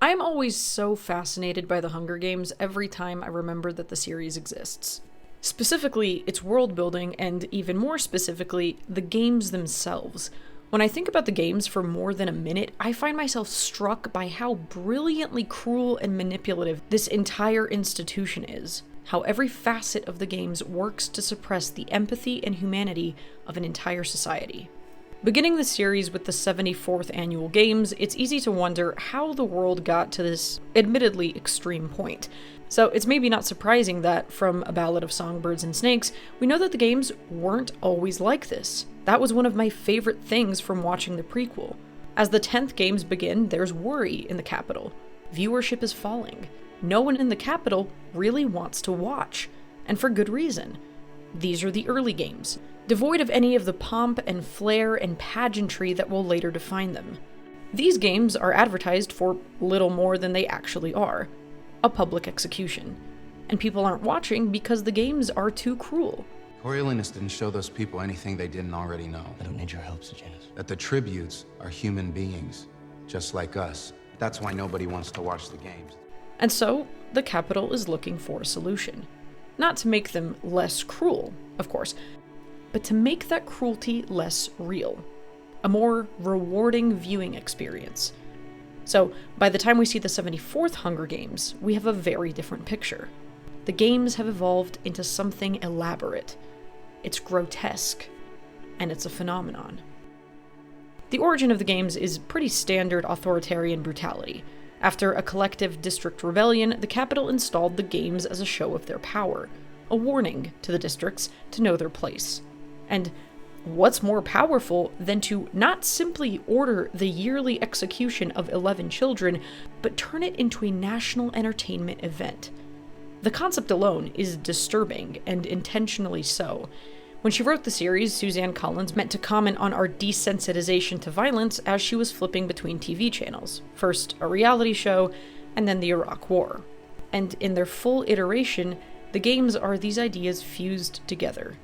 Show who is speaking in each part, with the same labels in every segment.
Speaker 1: I'm always so fascinated by the Hunger Games every time I remember that the series exists. Specifically, its world building, and even more specifically, the games themselves. When I think about the games for more than a minute, I find myself struck by how brilliantly cruel and manipulative this entire institution is. How every facet of the games works to suppress the empathy and humanity of an entire society. Beginning the series with the 74th annual games, it's easy to wonder how the world got to this admittedly extreme point. So it's maybe not surprising that, from A Ballad of Songbirds and Snakes, we know that the games weren't always like this. That was one of my favorite things from watching the prequel. As the 10th games begin, there's worry in the capital. Viewership is falling. No one in the capital really wants to watch, and for good reason. These are the early games, devoid of any of the pomp and flair and pageantry that will later define them. These games are advertised for little more than they actually are. A public execution. And people aren't watching because the games are too cruel.
Speaker 2: Coriolanus didn't show those people anything they didn't already know.
Speaker 3: I don't need your help, Sejanus.
Speaker 2: That the tributes are human beings, just like us. That's why nobody wants to watch the games.
Speaker 1: And so, the capital is looking for a solution. Not to make them less cruel, of course, but to make that cruelty less real. A more rewarding viewing experience. So, by the time we see the 74th Hunger Games, we have a very different picture. The games have evolved into something elaborate. It's grotesque, and it's a phenomenon. The origin of the games is pretty standard authoritarian brutality. After a collective district rebellion, the capital installed the games as a show of their power, a warning to the districts to know their place. And what's more powerful than to not simply order the yearly execution of 11 children, but turn it into a national entertainment event? The concept alone is disturbing, and intentionally so. When she wrote the series, Suzanne Collins meant to comment on our desensitization to violence as she was flipping between TV channels. First a reality show, and then the Iraq War. And in their full iteration, the games are these ideas fused together.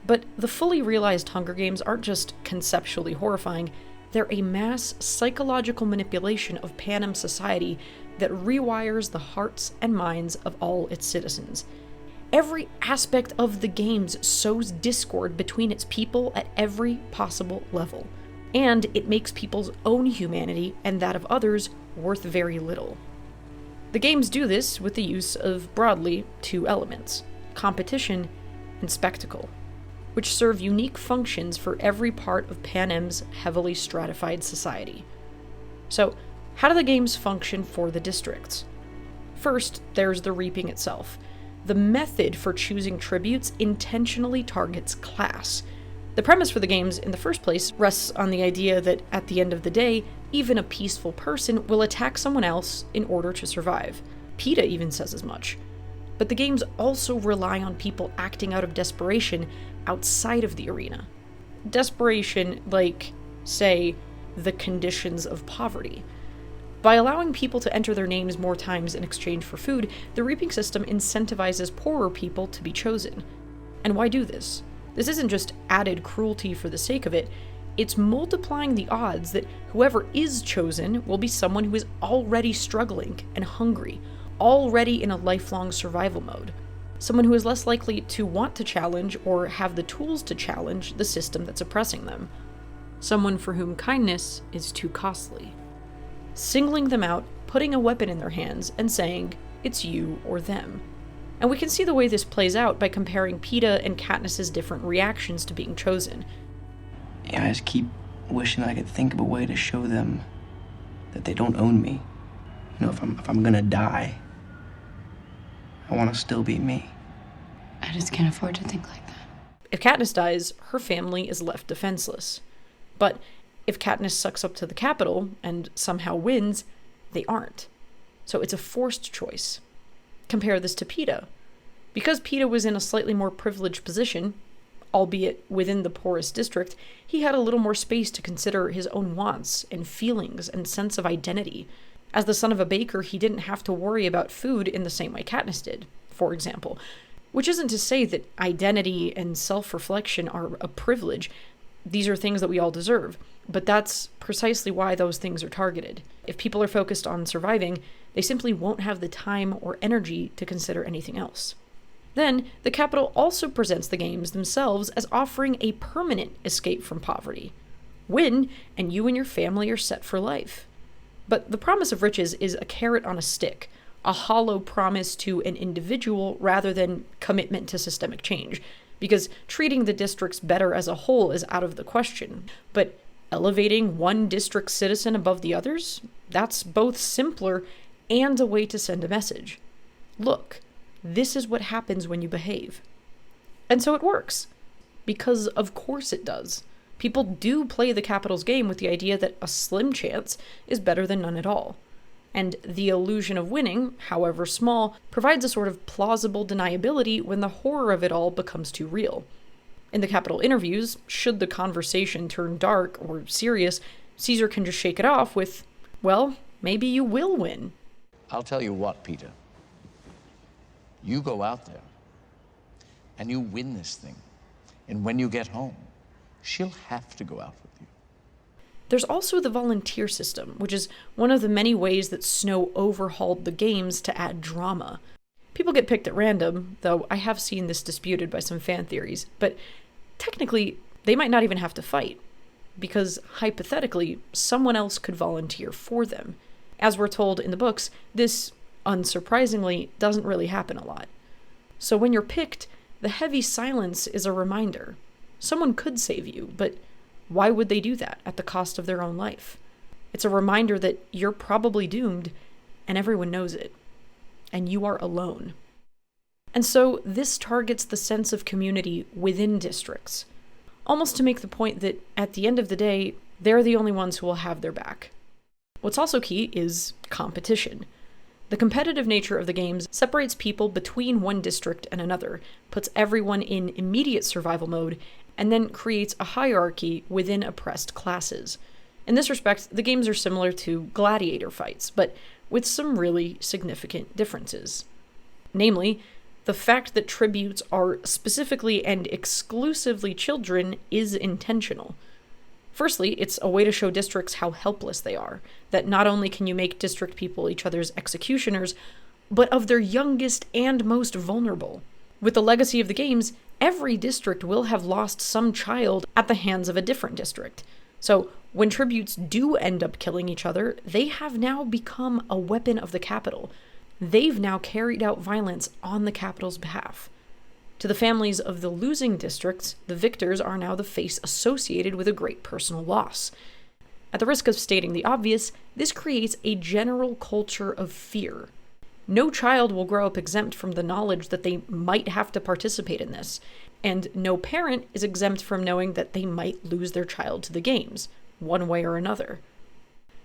Speaker 1: But the fully realized Hunger Games aren't just conceptually horrifying, they're a mass psychological manipulation of Panem society that rewires the hearts and minds of all its citizens. Every aspect of the games sows discord between its people at every possible level, and it makes people's own humanity and that of others worth very little. The games do this with the use of, broadly, two elements: competition and spectacle, which serve unique functions for every part of Panem's heavily stratified society. So, how do the games function for the districts? First, there's the reaping itself. The method for choosing tributes intentionally targets class. The premise for the games, in the first place, rests on the idea that, at the end of the day, even a peaceful person will attack someone else in order to survive. PETA even says as much. But the games also rely on people acting out of desperation outside of the arena. Desperation like, say, the conditions of poverty. By allowing people to enter their names more times in exchange for food, the reaping system incentivizes poorer people to be chosen. And why do this? This isn't just added cruelty for the sake of it, it's multiplying the odds that whoever is chosen will be someone who is already struggling and hungry, already in a lifelong survival mode. Someone who is less likely to want to challenge or have the tools to challenge the system that's oppressing them. Someone for whom kindness is too costly. Singling them out, putting a weapon in their hands, and saying, it's you or them. And we can see the way this plays out by comparing PETA and Katniss's different reactions to being chosen.
Speaker 3: Yeah, I just keep wishing I could think of a way to show them that they don't own me. You know, if I'm gonna die, I want to still be me.
Speaker 4: I just can't afford to think like that.
Speaker 1: If Katniss dies, her family is left defenseless. But if Katniss sucks up to the Capitol and somehow wins, they aren't. So it's a forced choice. Compare this to PETA. Because PETA was in a slightly more privileged position, albeit within the poorest district, he had a little more space to consider his own wants and feelings and sense of identity. As the son of a baker, he didn't have to worry about food in the same way Katniss did, for example. Which isn't to say that identity and self-reflection are a privilege. These are things that we all deserve. But that's precisely why those things are targeted. If people are focused on surviving, they simply won't have the time or energy to consider anything else. Then, the Capitol also presents the games themselves as offering a permanent escape from poverty. Win, and you and your family are set for life. But the promise of riches is a carrot on a stick, a hollow promise to an individual rather than commitment to systemic change, because treating the districts better as a whole is out of the question. But elevating one district citizen above the others, that's both simpler and a way to send a message. Look, this is what happens when you behave. And so it works. Because of course it does. People do play the Capitol's game with the idea that a slim chance is better than none at all. And the illusion of winning, however small, provides a sort of plausible deniability when the horror of it all becomes too real. In the Capitol interviews, should the conversation turn dark or serious, Caesar can just shake it off with, well, maybe you will win.
Speaker 5: I'll tell you what, Peter. You go out there and you win this thing. And when you get home, she'll have to go out with you.
Speaker 1: There's also the volunteer system, which is one of the many ways that Snow overhauled the games to add drama. People get picked at random, though I have seen this disputed by some fan theories, but technically, they might not even have to fight, because hypothetically, someone else could volunteer for them. As we're told in the books, this, unsurprisingly, doesn't really happen a lot. So when you're picked, the heavy silence is a reminder. Someone could save you, but why would they do that at the cost of their own life? It's a reminder that you're probably doomed, and everyone knows it. And you are alone. And so this targets the sense of community within districts, almost to make the point that at the end of the day, they're the only ones who will have their back. What's also key is competition. The competitive nature of the games separates people between one district and another, puts everyone in immediate survival mode, and then creates a hierarchy within oppressed classes. In this respect, the games are similar to gladiator fights, but with some really significant differences. Namely, the fact that tributes are specifically and exclusively children is intentional. Firstly, it's a way to show districts how helpless they are, that not only can you make district people each other's executioners, but of their youngest and most vulnerable. With the legacy of the games, every district will have lost some child at the hands of a different district. So when tributes do end up killing each other, they have now become a weapon of the Capitol. They've now carried out violence on the Capitol's behalf. To the families of the losing districts, the victors are now the face associated with a great personal loss. At the risk of stating the obvious, this creates a general culture of fear. No child will grow up exempt from the knowledge that they might have to participate in this, and no parent is exempt from knowing that they might lose their child to the games, one way or another.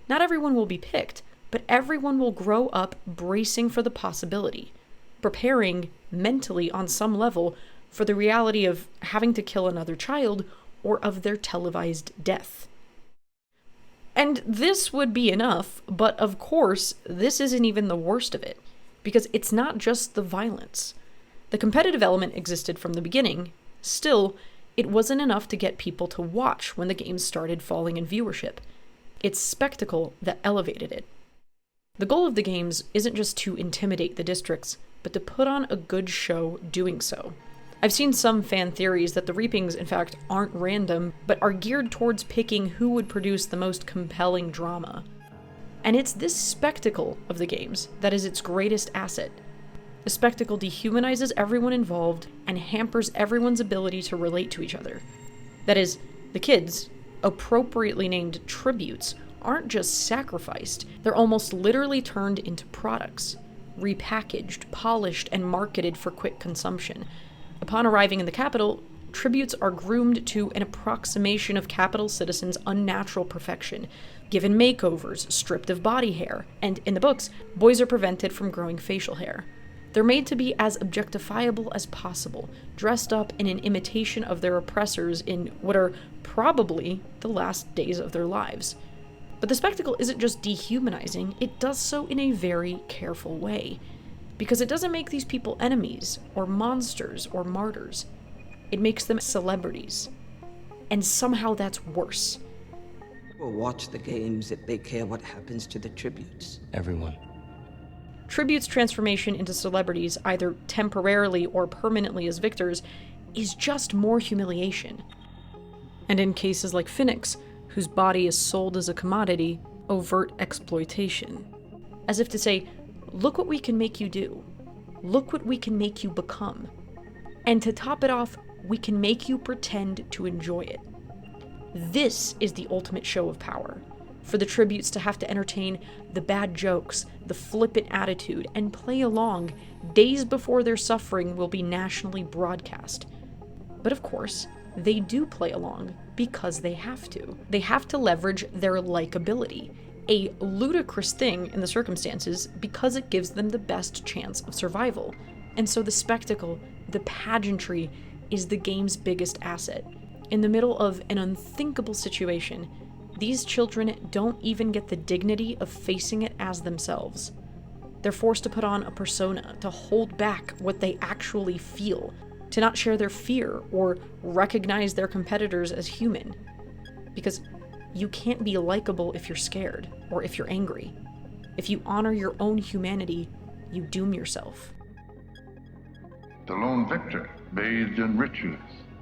Speaker 1: Not everyone will be picked, but everyone will grow up bracing for the possibility, preparing mentally on some level for the reality of having to kill another child or of their televised death. And this would be enough, but of course, this isn't even the worst of it, because it's not just the violence. The competitive element existed from the beginning. Still, it wasn't enough to get people to watch when the games started falling in viewership. It's spectacle that elevated it. The goal of the games isn't just to intimidate the districts, but to put on a good show doing so. I've seen some fan theories that the reapings, in fact, aren't random, but are geared towards picking who would produce the most compelling drama. And it's this spectacle of the games that is its greatest asset. The spectacle dehumanizes everyone involved and hampers everyone's ability to relate to each other. That is, the kids, appropriately named tributes, aren't just sacrificed, they're almost literally turned into products, repackaged, polished, and marketed for quick consumption. Upon arriving in the Capitol, tributes are groomed to an approximation of Capitol citizens' unnatural perfection, given makeovers, stripped of body hair, and in the books, boys are prevented from growing facial hair. They're made to be as objectifiable as possible, dressed up in an imitation of their oppressors in what are probably the last days of their lives. But the spectacle isn't just dehumanizing, it does so in a very careful way, because it doesn't make these people enemies, or monsters, or martyrs. It makes them celebrities. And somehow that's worse.
Speaker 6: will watch the games if they care what happens to the tributes?
Speaker 2: Everyone.
Speaker 1: Tributes' transformation into celebrities, either temporarily or permanently as victors, is just more humiliation. And in cases like Phoenix, whose body is sold as a commodity, overt exploitation. As if to say, look what we can make you do. Look what we can make you become. And to top it off, we can make you pretend to enjoy it. This is the ultimate show of power. For the tributes to have to entertain the bad jokes, the flippant attitude, and play along days before their suffering will be nationally broadcast. But of course, they do play along because they have to. They have to leverage their likability, a ludicrous thing in the circumstances because it gives them the best chance of survival. And so the spectacle, the pageantry, is the game's biggest asset. In the middle of an unthinkable situation, these children don't even get the dignity of facing it as themselves. They're forced to put on a persona, to hold back what they actually feel, to not share their fear or recognize their competitors as human. Because you can't be likable if you're scared or if you're angry. If you honor your own humanity, you doom yourself.
Speaker 7: The lone victor, bathed in riches,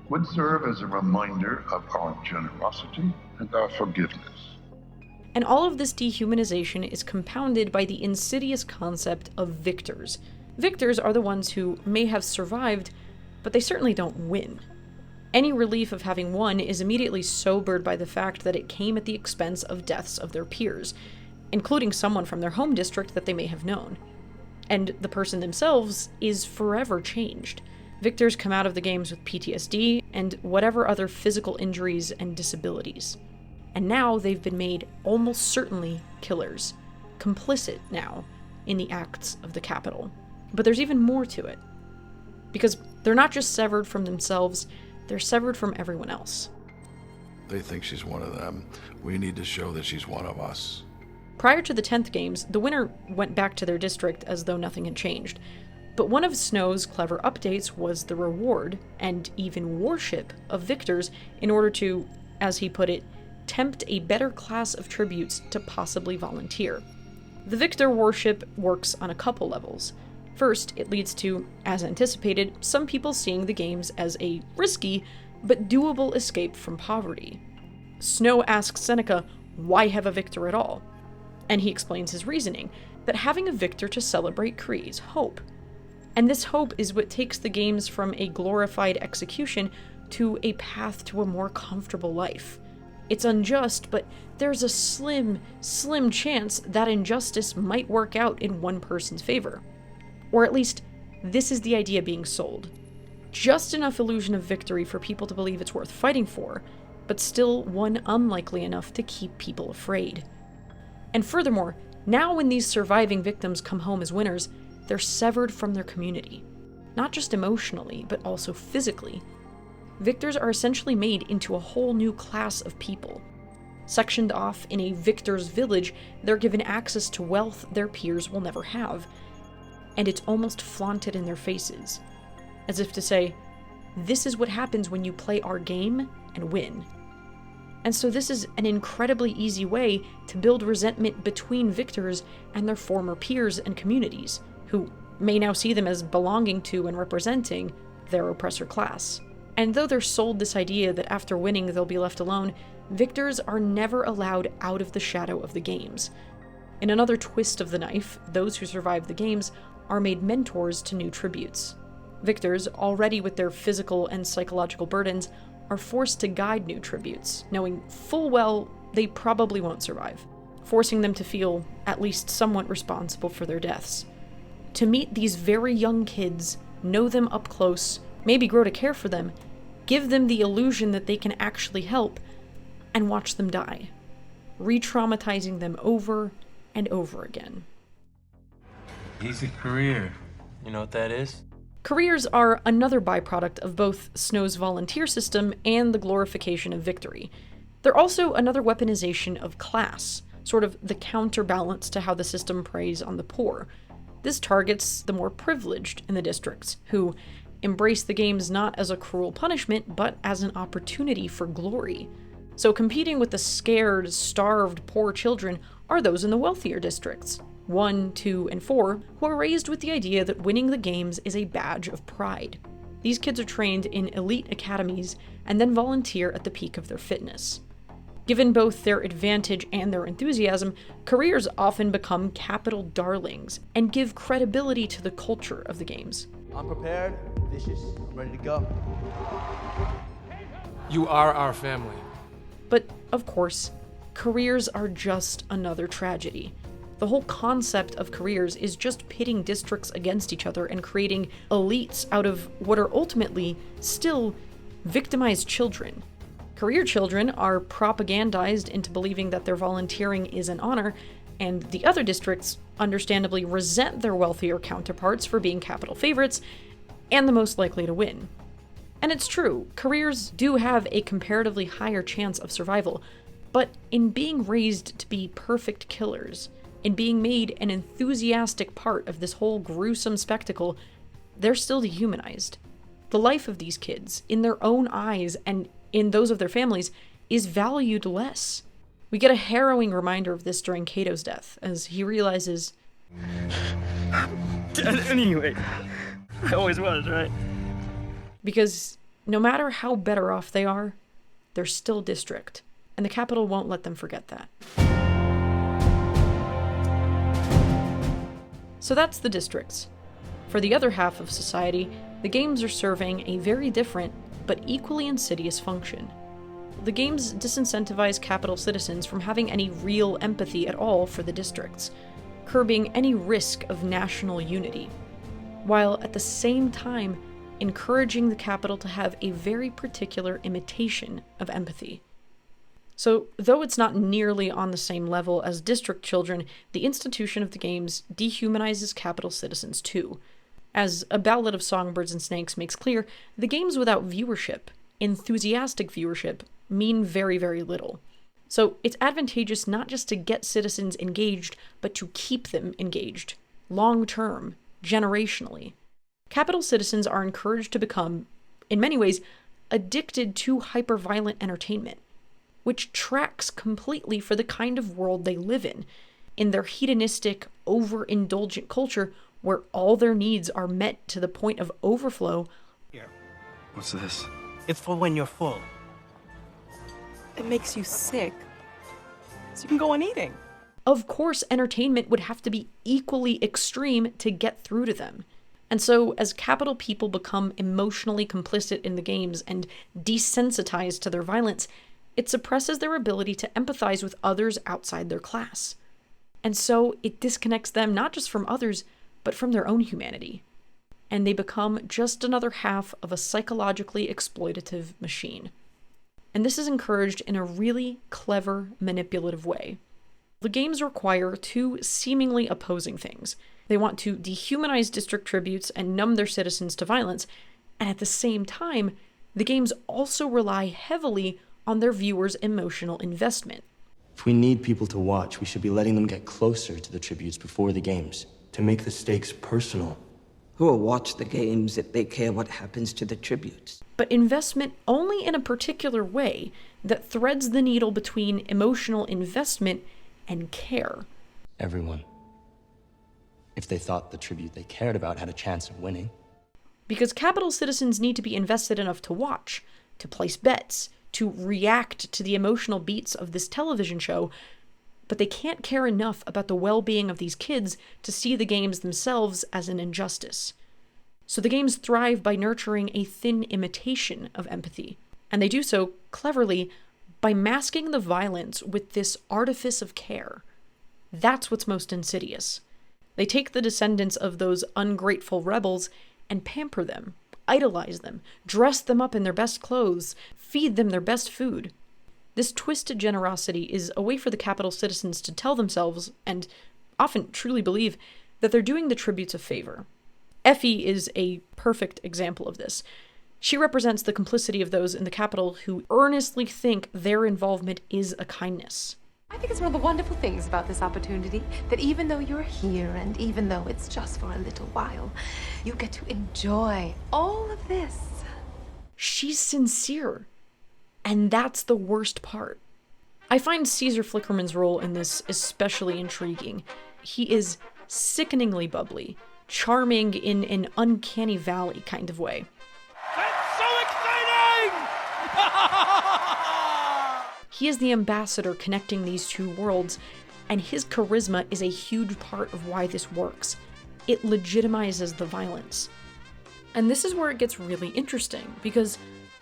Speaker 7: would serve as a reminder of our generosity and our forgiveness.
Speaker 1: And all of this dehumanization is compounded by the insidious concept of victors. Victors are the ones who may have survived, but they certainly don't win. Any relief of having won is immediately sobered by the fact that it came at the expense of deaths of their peers, including someone from their home district that they may have known. And the person themselves is forever changed. Victors come out of the games with PTSD and whatever other physical injuries and disabilities. And now they've been made almost certainly killers, complicit now in the acts of the Capitol. But there's even more to it. Because they're not just severed from themselves, they're severed from everyone else.
Speaker 8: They think she's one of them. We need to show that she's one of us.
Speaker 1: Prior to the 10th games, the winner went back to their district as though nothing had changed. But one of Snow's clever updates was the reward, and even worship, of victors in order to, as he put it, tempt a better class of tributes to possibly volunteer. The victor worship works on a couple levels. First, it leads to, as anticipated, some people seeing the games as a risky but doable escape from poverty. Snow asks Seneca, why have a victor at all? And he explains his reasoning, that having a victor to celebrate creates hope. And this hope is what takes the games from a glorified execution to a path to a more comfortable life. It's unjust, but there's a slim chance that injustice might work out in one person's favor. Or at least, this is the idea being sold. Just enough illusion of victory for people to believe it's worth fighting for, but still one unlikely enough to keep people afraid. And furthermore, now when these surviving victims come home as winners, they're severed from their community. Not just emotionally, but also physically. Victors are essentially made into a whole new class of people. Sectioned off in a victor's village, they're given access to wealth their peers will never have. And it's almost flaunted in their faces. As if to say, this is what happens when you play our game and win. And so this is an incredibly easy way to build resentment between victors and their former peers and communities, who may now see them as belonging to and representing their oppressor class. And though they're sold this idea that after winning they'll be left alone, victors are never allowed out of the shadow of the games. In another twist of the knife, those who survive the games are made mentors to new tributes. Victors, already with their physical and psychological burdens, are forced to guide new tributes, knowing full well they probably won't survive, forcing them to feel at least somewhat responsible for their deaths. To meet these very young kids, know them up close, maybe grow to care for them, give them the illusion that they can actually help, and watch them die, re-traumatizing them over and over again.
Speaker 9: Easy career. You know what that is?
Speaker 1: Careers are another byproduct of both Snow's volunteer system and the glorification of victory. They're also another weaponization of class, sort of the counterbalance to how the system preys on the poor. This targets the more privileged in the districts, who embrace the games not as a cruel punishment, but as an opportunity for glory. So competing with the scared, starved, poor children are those in the wealthier districts, 1, 2, and 4, who are raised with the idea that winning the games is a badge of pride. These kids are trained in elite academies and then volunteer at the peak of their fitness. Given both their advantage and their enthusiasm, careers often become capital darlings and give credibility to the culture of the games.
Speaker 10: I'm prepared, vicious, I'm ready to go.
Speaker 11: You are our family.
Speaker 1: But, of course, careers are just another tragedy. The whole concept of careers is just pitting districts against each other and creating elites out of what are ultimately still victimized children. Career children are propagandized into believing that their volunteering is an honor, and the other districts understandably resent their wealthier counterparts for being capital favorites and the most likely to win. And it's true, careers do have a comparatively higher chance of survival, but in being raised to be perfect killers, in being made an enthusiastic part of this whole gruesome spectacle, they're still dehumanized. The life of these kids, in their own eyes and in those of their families, is valued less. We get a harrowing reminder of this during Cato's death, as he realizes,
Speaker 12: Anyway, I always was, right?
Speaker 1: Because no matter how better off they are, they're still district, and the capital won't let them forget that. So that's the districts. For the other half of society, the games are serving a very different but equally insidious function. The games disincentivize capital citizens from having any real empathy at all for the districts, curbing any risk of national unity, while at the same time encouraging the capital to have a very particular imitation of empathy. So, though it's not nearly on the same level as district children, the institution of the games dehumanizes capital citizens too. As A Ballad of Songbirds and Snakes makes clear, the games without viewership, enthusiastic viewership, mean very, very little. So it's advantageous not just to get citizens engaged, but to keep them engaged, long-term, generationally. Capital citizens are encouraged to become, in many ways, addicted to hyper-violent entertainment, which tracks completely for the kind of world they live in their hedonistic, overindulgent culture where all their needs are met to the point of overflow.
Speaker 12: Here. What's this? It's for when you're full. It makes you sick, so you can go on eating.
Speaker 1: Of course, entertainment would have to be equally extreme to get through to them. And so, as capital people become emotionally complicit in the games and desensitized to their violence, it suppresses their ability to empathize with others outside their class. And so, it disconnects them not just from others, but from their own humanity. And they become just another half of a psychologically exploitative machine. And this is encouraged in a really clever, manipulative way. The games require two seemingly opposing things. They want to dehumanize district tributes and numb their citizens to violence, and at the same time, the games also rely heavily on their viewers' emotional investment.
Speaker 3: If we need people to watch, we should be letting them get closer to the tributes before the games, to make the stakes personal.
Speaker 6: Who will watch the games if they care what happens to the tributes?
Speaker 1: But investment only in a particular way that threads the needle between emotional investment and care.
Speaker 3: Everyone. If they thought the tribute they cared about had a chance of winning.
Speaker 1: Because capital citizens need to be invested enough to watch, to place bets, to react to the emotional beats of this television show, but they can't care enough about the well-being of these kids to see the games themselves as an injustice. So the games thrive by nurturing a thin imitation of empathy, and they do so cleverly by masking the violence with this artifice of care. That's what's most insidious. They take the descendants of those ungrateful rebels and pamper them, idolize them, dress them up in their best clothes, feed them their best food. This twisted generosity is a way for the capital citizens to tell themselves, and often truly believe, that they're doing the tributes a favor. Effie is a perfect example of this. She represents the complicity of those in the capital who earnestly think their involvement is a kindness.
Speaker 13: I think it's one of the wonderful things about this opportunity, that even though you're here and even though it's just for a little while, you get to enjoy all of this.
Speaker 1: She's sincere. And that's the worst part. I find Caesar Flickerman's role in this especially intriguing. He is sickeningly bubbly, charming in an uncanny valley kind of way.
Speaker 11: That's so exciting!
Speaker 1: He is the ambassador connecting these two worlds, and his charisma is a huge part of why this works. It legitimizes the violence. And this is where it gets really interesting, because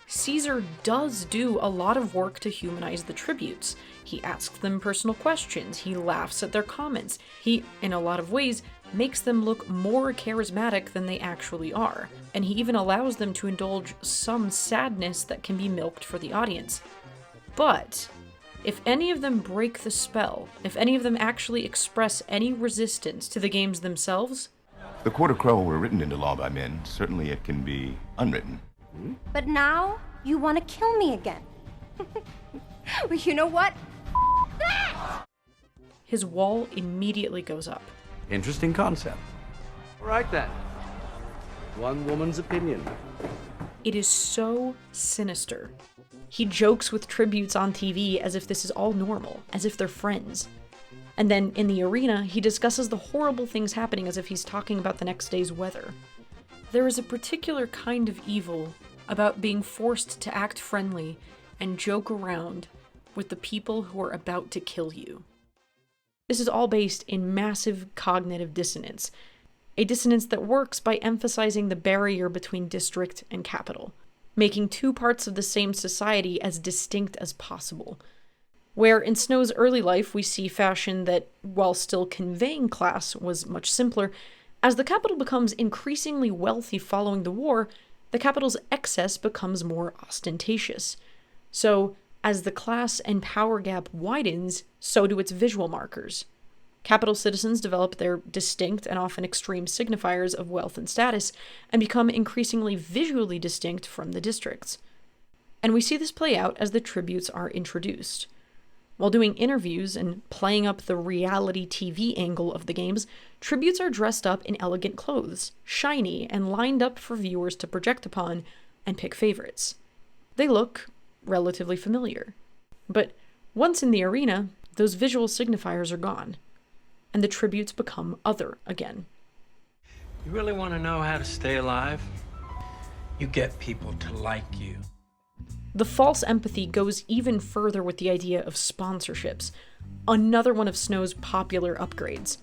Speaker 1: Caesar does do a lot of work to humanize the tributes. He asks them personal questions, he laughs at their comments, he, in a lot of ways, makes them look more charismatic than they actually are, and he even allows them to indulge some sadness that can be milked for the audience. But if any of them break the spell, if any of them actually express any resistance to the games themselves...
Speaker 14: The Quarter Crow were written into law by men. Certainly it can be unwritten.
Speaker 15: But now, you want to kill me again. Well, you know what?
Speaker 1: His wall immediately goes up.
Speaker 16: Interesting concept. All right then. One woman's opinion.
Speaker 1: It is so sinister. He jokes with tributes on TV as if this is all normal, as if they're friends. And then in the arena, he discusses the horrible things happening as if he's talking about the next day's weather. There is a particular kind of evil about being forced to act friendly and joke around with the people who are about to kill you. This is all based in massive cognitive dissonance, a dissonance that works by emphasizing the barrier between district and capital, making two parts of the same society as distinct as possible. Where in Snow's early life we see fashion that, while still conveying class, was much simpler, as the capital becomes increasingly wealthy following the war, the capital's excess becomes more ostentatious. So, as the class and power gap widens, so do its visual markers. Capital citizens develop their distinct and often extreme signifiers of wealth and status, and become increasingly visually distinct from the districts. And we see this play out as the tributes are introduced. While doing interviews and playing up the reality TV angle of the games, tributes are dressed up in elegant clothes, shiny, and lined up for viewers to project upon and pick favorites. They look relatively familiar. But once in the arena, those visual signifiers are gone, and the tributes become other again.
Speaker 9: You really want to know how to stay alive? You get people to like you.
Speaker 1: The false empathy goes even further with the idea of sponsorships, another one of Snow's popular upgrades.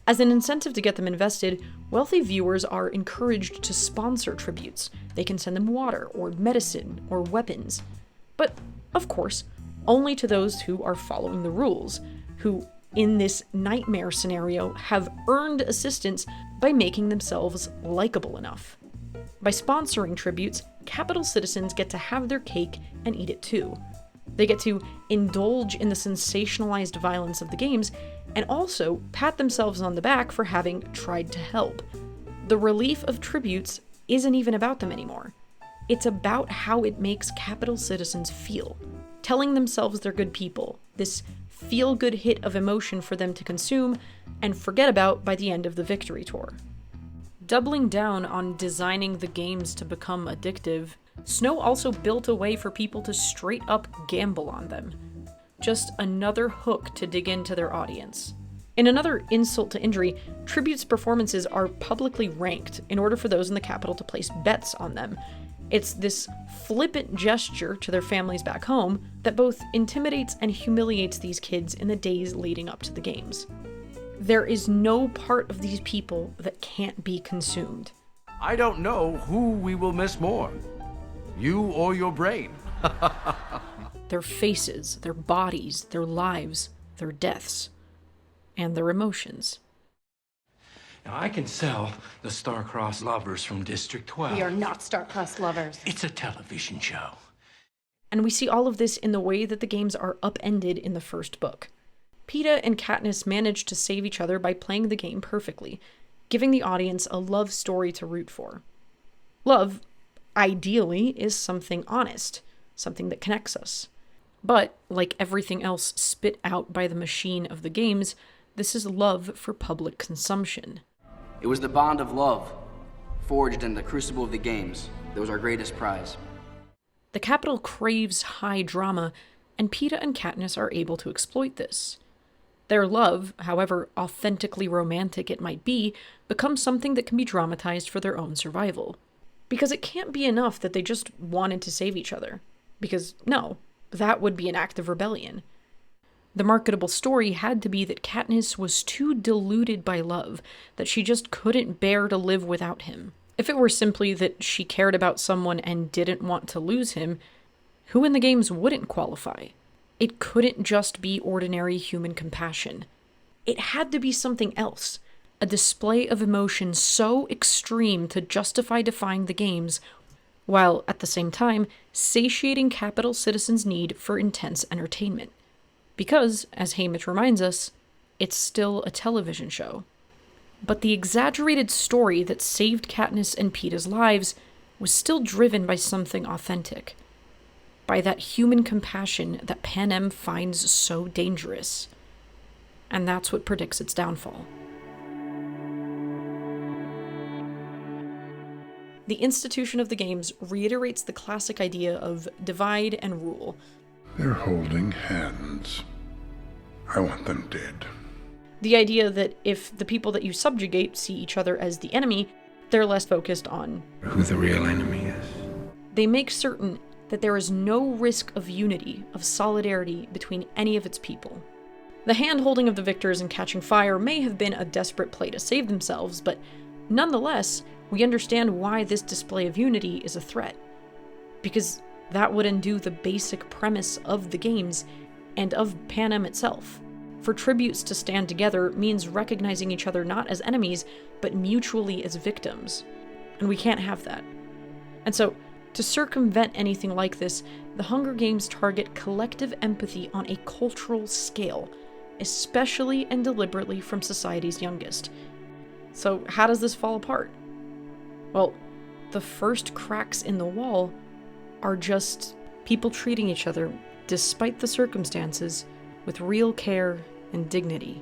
Speaker 1: As an incentive to get them invested, wealthy viewers are encouraged to sponsor tributes. They can send them water, or medicine, or weapons. But, of course, only to those who are following the rules, who, in this nightmare scenario, have earned assistance by making themselves likable enough. By sponsoring tributes, capital citizens get to have their cake and eat it too. They get to indulge in the sensationalized violence of the games, and also pat themselves on the back for having tried to help. The relief of tributes isn't even about them anymore. It's about how it makes capital citizens feel, telling themselves they're good people, this feel-good hit of emotion for them to consume and forget about by the end of the victory tour. Doubling down on designing the games to become addictive, Snow also built a way for people to straight up gamble on them. Just another hook to dig into their audience. In another insult to injury, tributes' performances are publicly ranked in order for those in the capital to place bets on them. It's this flippant gesture to their families back home that both intimidates and humiliates these kids in the days leading up to the games. There is no part of these people that can't be consumed.
Speaker 16: I don't know who we will miss more, you or your brain.
Speaker 1: Their faces, their bodies, their lives, their deaths, and their emotions.
Speaker 9: Now, I can sell the Star-Crossed lovers from District 12.
Speaker 13: We are not Star-Crossed lovers.
Speaker 9: It's a television show.
Speaker 1: And we see all of this in the way that the games are upended in the first book. Peeta and Katniss manage to save each other by playing the game perfectly, giving the audience a love story to root for. Love, ideally, is something honest, something that connects us. But, like everything else spit out by the machine of the games, this is love for public consumption.
Speaker 3: It was the bond of love, forged in the crucible of the games, that was our greatest prize.
Speaker 1: The capital craves high drama, and Peeta and Katniss are able to exploit this. Their love, however authentically romantic it might be, becomes something that can be dramatized for their own survival. Because it can't be enough that they just wanted to save each other. Because, no, that would be an act of rebellion. The marketable story had to be that Katniss was too deluded by love, that she just couldn't bear to live without him. If it were simply that she cared about someone and didn't want to lose him, who in the games wouldn't qualify? It couldn't just be ordinary human compassion. It had to be something else, a display of emotion so extreme to justify defying the games, while at the same time satiating capital citizens' need for intense entertainment. Because, as Haymitch reminds us, it's still a television show. But the exaggerated story that saved Katniss and Peeta's lives was still driven by something authentic. By that human compassion that Panem finds so dangerous. And that's what predicts its downfall. The institution of the games reiterates the classic idea of divide and rule.
Speaker 7: They're holding hands. I want them dead.
Speaker 1: The idea that if the people that you subjugate see each other as the enemy, they're less focused on
Speaker 17: who the real enemy is.
Speaker 1: They make certain that there is no risk of unity, of solidarity between any of its people. The hand-holding of the victors in catching fire may have been a desperate play to save themselves, but nonetheless, we understand why this display of unity is a threat. Because that would undo the basic premise of the games and of Panem itself. For tributes to stand together means recognizing each other not as enemies, but mutually as victims. And we can't have that. And so, to circumvent anything like this, the Hunger Games target collective empathy on a cultural scale, especially and deliberately from society's youngest. So how does this fall apart? Well, the first cracks in the wall are just people treating each other, despite the circumstances, with real care and dignity.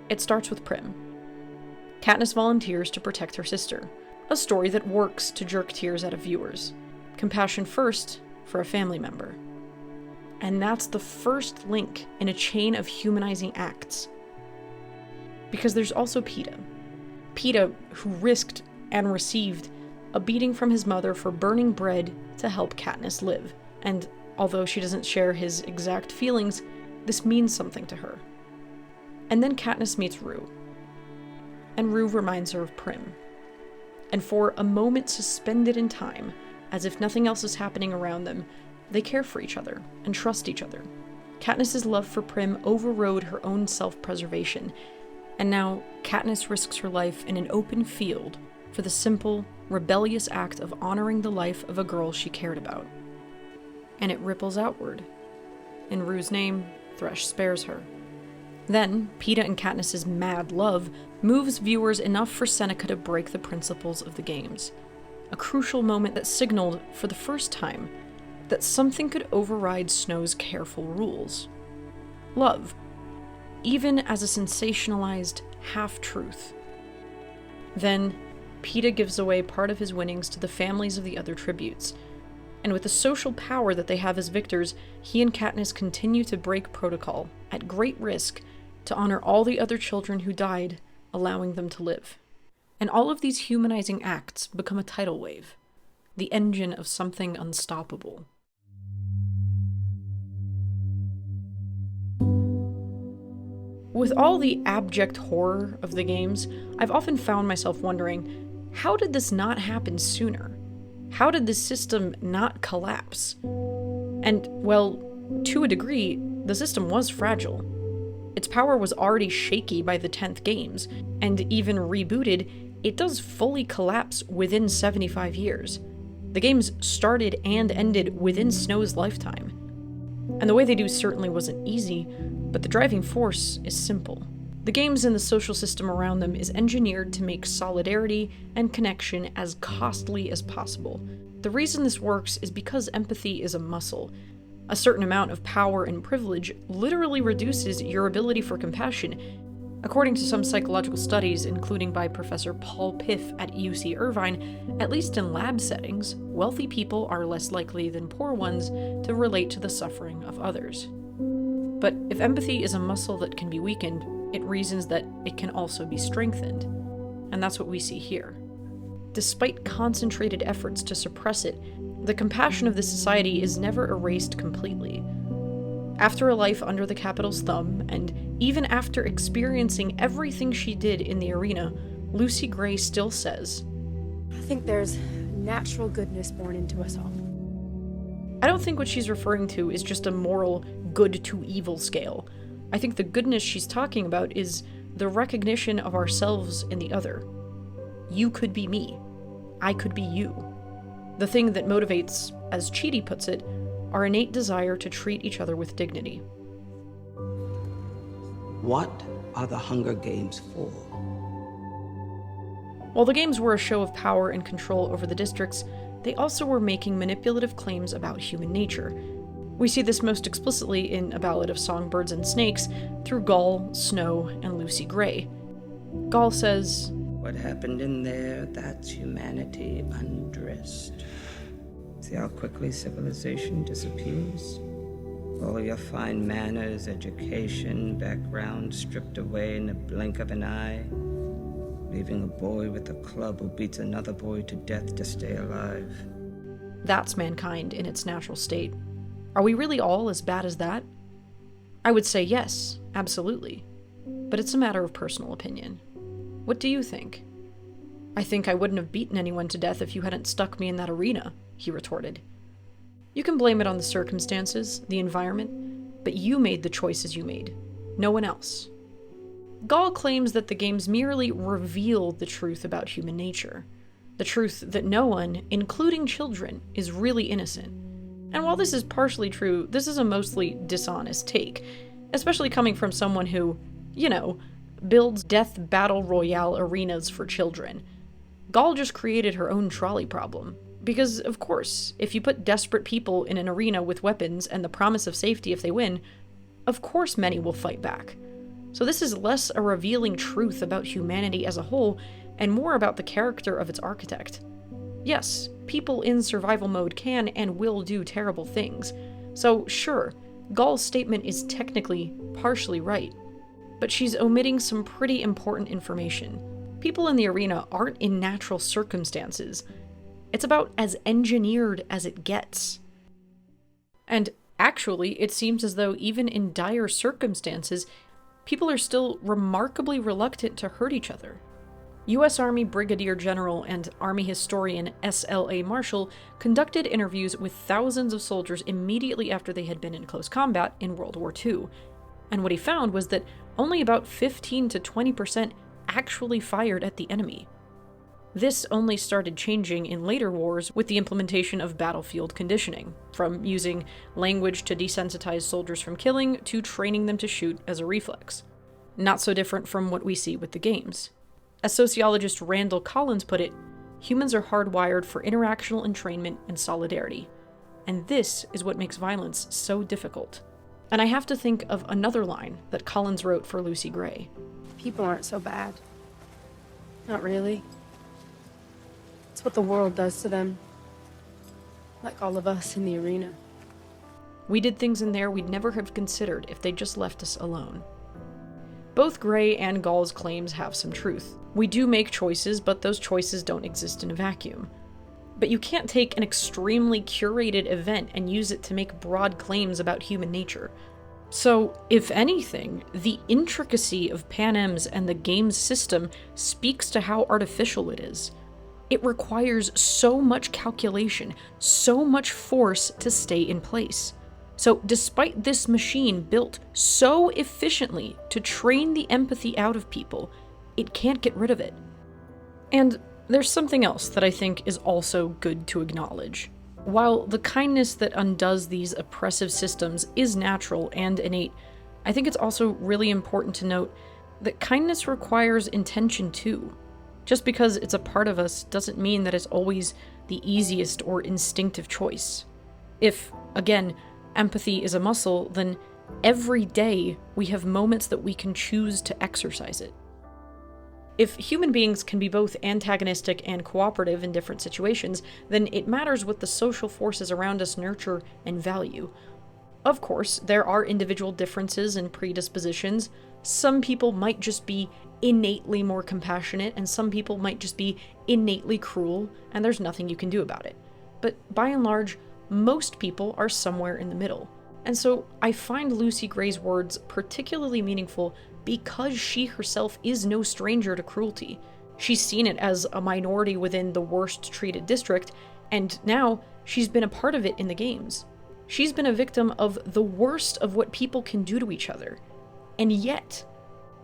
Speaker 1: It starts with Prim. Katniss volunteers to protect her sister, a story that works to jerk tears out of viewers. Compassion first for a family member. And that's the first link in a chain of humanizing acts. Because there's also Peeta. Peeta, who risked and received a beating from his mother for burning bread to help Katniss live. And although she doesn't share his exact feelings, this means something to her. And then Katniss meets Rue. And Rue reminds her of Prim. And for a moment suspended in time, as if nothing else is happening around them, they care for each other and trust each other. Katniss's love for Prim overrode her own self-preservation, and now Katniss risks her life in an open field for the simple, rebellious act of honoring the life of a girl she cared about. And it ripples outward. In Rue's name, Thresh spares her. Then, Peeta and Katniss's mad love moves viewers enough for Seneca to break the principles of the games. A crucial moment that signaled, for the first time, that something could override Snow's careful rules. Love, even as a sensationalized half-truth. Then, Peeta gives away part of his winnings to the families of the other tributes, and with the social power that they have as victors, he and Katniss continue to break protocol, at great risk, to honor all the other children who died, allowing them to live. And all of these humanizing acts become a tidal wave, the engine of something unstoppable. With all the abject horror of the games, I've often found myself wondering, how did this not happen sooner? How did this system not collapse? And, well, to a degree, the system was fragile. Its power was already shaky by the 10th games, and even rebooted, it does fully collapse within 75 years. The games started and ended within Snow's lifetime. And the way they do certainly wasn't easy, but the driving force is simple. The games and the social system around them is engineered to make solidarity and connection as costly as possible. The reason this works is because empathy is a muscle. A certain amount of power and privilege literally reduces your ability for compassion, According to some psychological studies, including by Professor Paul Piff at UC Irvine, at least in lab settings, wealthy people are less likely than poor ones to relate to the suffering of others. But if empathy is a muscle that can be weakened, it reasons that it can also be strengthened. And that's what we see here. Despite concentrated efforts to suppress it, the compassion of this society is never erased completely. After a life under the Capitol's thumb, and even after experiencing everything she did in the arena, Lucy Gray still says,
Speaker 17: I think there's natural goodness born into us all.
Speaker 1: I don't think what she's referring to is just a moral good to evil scale. I think the goodness she's talking about is the recognition of ourselves in the other. You could be me. I could be you. The thing that motivates, as Chidi puts it, our innate desire to treat each other with dignity.
Speaker 6: What are the Hunger Games for?
Speaker 1: While the games were a show of power and control over the districts, they also were making manipulative claims about human nature. We see this most explicitly in A Ballad of Songbirds and Snakes through Gaul, Snow, and Lucy Gray. Gaul says,
Speaker 6: What happened in there, that's humanity undressed. See how quickly civilization disappears? All your fine manners, education, background stripped away in the blink of an eye, leaving a boy with a club who beats another boy to death to stay alive.
Speaker 1: That's mankind in its natural state. Are we really all as bad as that? I would say yes, absolutely. But it's a matter of personal opinion. What do you think? I think I wouldn't have beaten anyone to death if you hadn't stuck me in that arena, he retorted. You can blame it on the circumstances, the environment, but you made the choices you made, no one else. Gaul claims that the games merely revealed the truth about human nature, the truth that no one, including children, is really innocent. And while this is partially true, this is a mostly dishonest take, especially coming from someone who, builds death battle royale arenas for children. Gaul just created her own trolley problem. Because, of course, if you put desperate people in an arena with weapons and the promise of safety if they win, of course many will fight back. So this is less a revealing truth about humanity as a whole, and more about the character of its architect. Yes, people in survival mode can and will do terrible things. So, sure, Gaul's statement is technically partially right. But she's omitting some pretty important information. People in the arena aren't in natural circumstances. It's about as engineered as it gets. And actually, it seems as though even in dire circumstances, people are still remarkably reluctant to hurt each other. U.S. Army Brigadier General and Army historian S.L.A. Marshall conducted interviews with thousands of soldiers immediately after they had been in close combat in World War II. And what he found was that only about 15 to 20% actually fired at the enemy. This only started changing in later wars with the implementation of battlefield conditioning, from using language to desensitize soldiers from killing to training them to shoot as a reflex. Not so different from what we see with the games. As sociologist Randall Collins put it, humans are hardwired for interactional entrainment and solidarity. And this is what makes violence so difficult. And I have to think of another line that Collins wrote for Lucy Gray.
Speaker 17: People aren't so bad. Not really. It's what the world does to them. Like all of us in the arena.
Speaker 1: We did things in there we'd never have considered if they'd just left us alone. Both Gray and Gaul's claims have some truth. We do make choices, but those choices don't exist in a vacuum. But you can't take an extremely curated event and use it to make broad claims about human nature. So, if anything, the intricacy of Panem's and the game's system speaks to how artificial it is. It requires so much calculation, so much force to stay in place. So, despite this machine built so efficiently to train the empathy out of people, it can't get rid of it. And there's something else that I think is also good to acknowledge. While the kindness that undoes these oppressive systems is natural and innate, I think it's also really important to note that kindness requires intention too. Just because it's a part of us doesn't mean that it's always the easiest or instinctive choice. If, again, empathy is a muscle, then every day we have moments that we can choose to exercise it. If human beings can be both antagonistic and cooperative in different situations, then it matters what the social forces around us nurture and value. Of course, there are individual differences and predispositions. Some people might just be innately more compassionate, and some people might just be innately cruel, and there's nothing you can do about it. But by and large, most people are somewhere in the middle. And so I find Lucy Gray's words particularly meaningful because she herself is no stranger to cruelty. She's seen it as a minority within the worst treated district, and now she's been a part of it in the games. She's been a victim of the worst of what people can do to each other. And yet,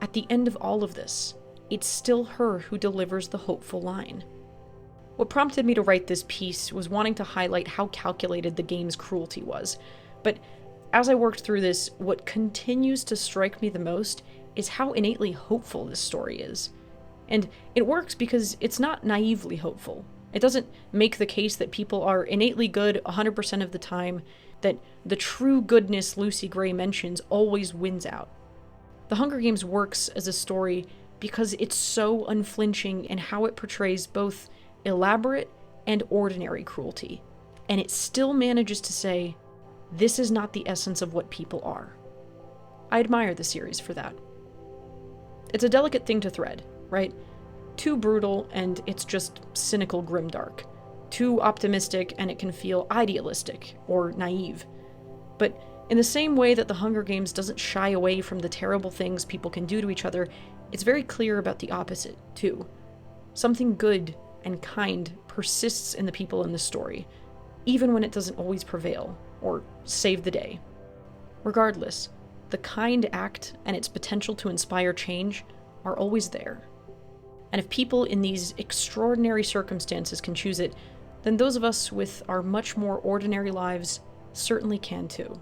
Speaker 1: at the end of all of this, it's still her who delivers the hopeful line. What prompted me to write this piece was wanting to highlight how calculated the game's cruelty was. But as I worked through this, what continues to strike me the most is how innately hopeful this story is. And it works because it's not naively hopeful. It doesn't make the case that people are innately good 100% of the time, that the true goodness Lucy Gray mentions always wins out. The Hunger Games works as a story because it's so unflinching in how it portrays both elaborate and ordinary cruelty, and it still manages to say, this is not the essence of what people are. I admire the series for that. It's a delicate thing to thread, right? Too brutal and it's just cynical grimdark. Too optimistic and it can feel idealistic or naive. But in the same way that the Hunger Games doesn't shy away from the terrible things people can do to each other, it's very clear about the opposite, too. Something good and kind persists in the people in the story, even when it doesn't always prevail or save the day. Regardless, the kind act and its potential to inspire change are always there. And if people in these extraordinary circumstances can choose it, then those of us with our much more ordinary lives certainly can too.